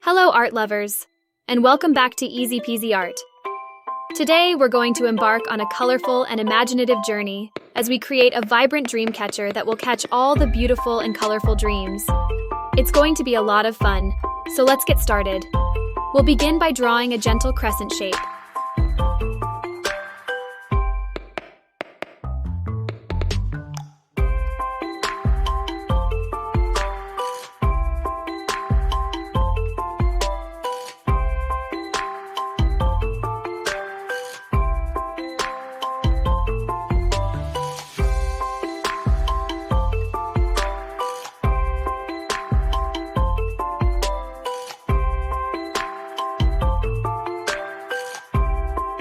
Hello, art lovers, and welcome back to Easy Peasy Art. Today, we're going to embark on a colorful and imaginative journey as we create a vibrant dream catcher that will catch all the beautiful and colorful dreams. It's going to be a lot of fun, so let's get started. We'll begin by drawing a gentle crescent shape.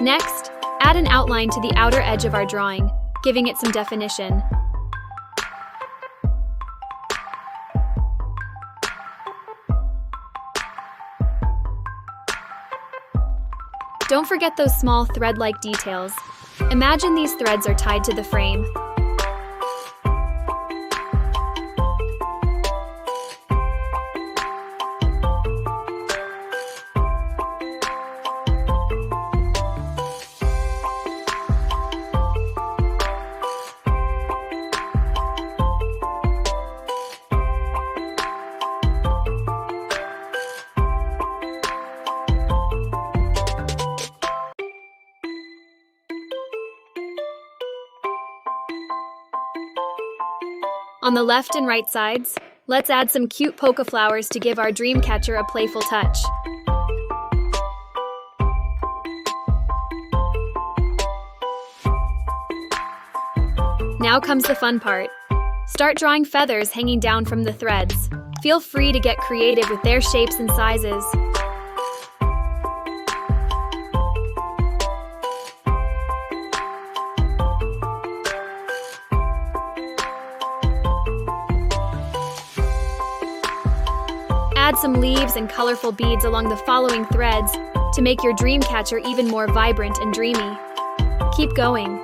Next, add an outline to the outer edge of our drawing, giving it some definition. Don't forget those small thread-like details. Imagine these threads are tied to the frame. On the left and right sides, let's add some cute polka flowers to give our dream catcher a playful touch. Now comes the fun part. Start drawing feathers hanging down from the threads. Feel free to get creative with their shapes and sizes. Add some leaves and colorful beads along the following threads to make your dream catcher even more vibrant and dreamy. Keep going.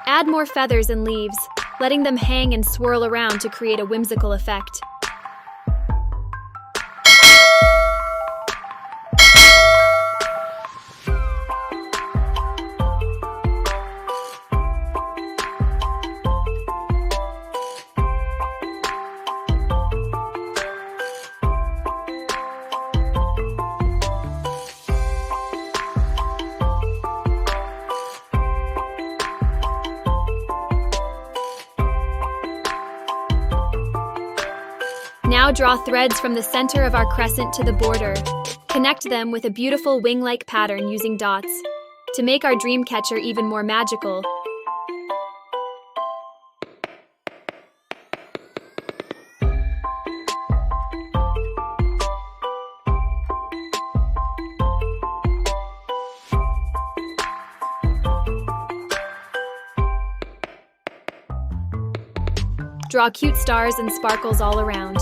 Add more feathers and leaves, letting them hang and swirl around to create a whimsical effect. Now draw threads from the center of our crescent to the border. Connect them with a beautiful wing-like pattern using dots to make our dream catcher even more magical. Draw cute stars and sparkles all around.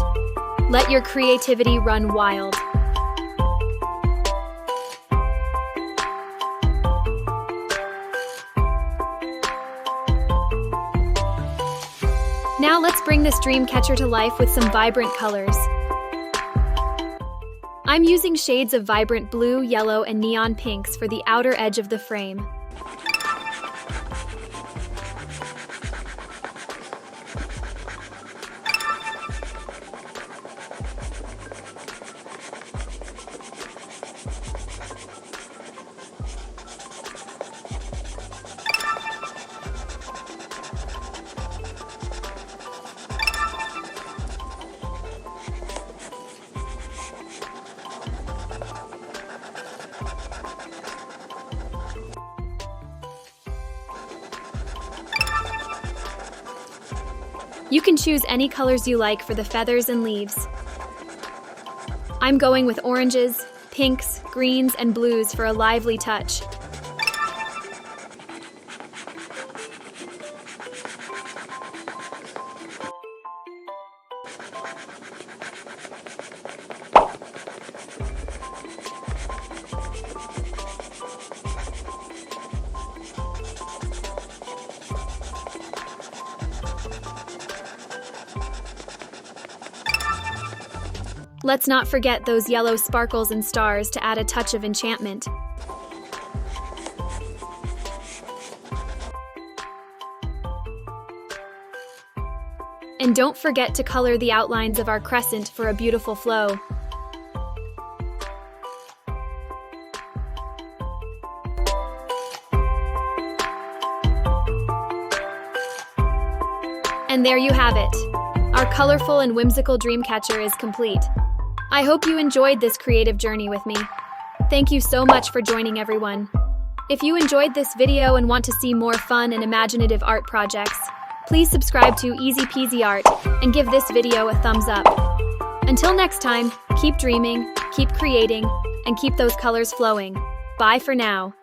Let your creativity run wild. Now let's bring this dream catcher to life with some vibrant colors. I'm using shades of vibrant blue, yellow, and neon pinks for the outer edge of the frame. You can choose any colors you like for the feathers and leaves. I'm going with oranges, pinks, greens, and blues for a lively touch. Let's not forget those yellow sparkles and stars to add a touch of enchantment. And don't forget to color the outlines of our crescent for a beautiful flow. And there you have it. Our colorful and whimsical dream catcher is complete. I hope you enjoyed this creative journey with me. Thank you so much for joining, everyone. If you enjoyed this video and want to see more fun and imaginative art projects, please subscribe to Easy Peasy Art and give this video a thumbs up. Until next time, keep dreaming, keep creating, and keep those colors flowing. Bye for now.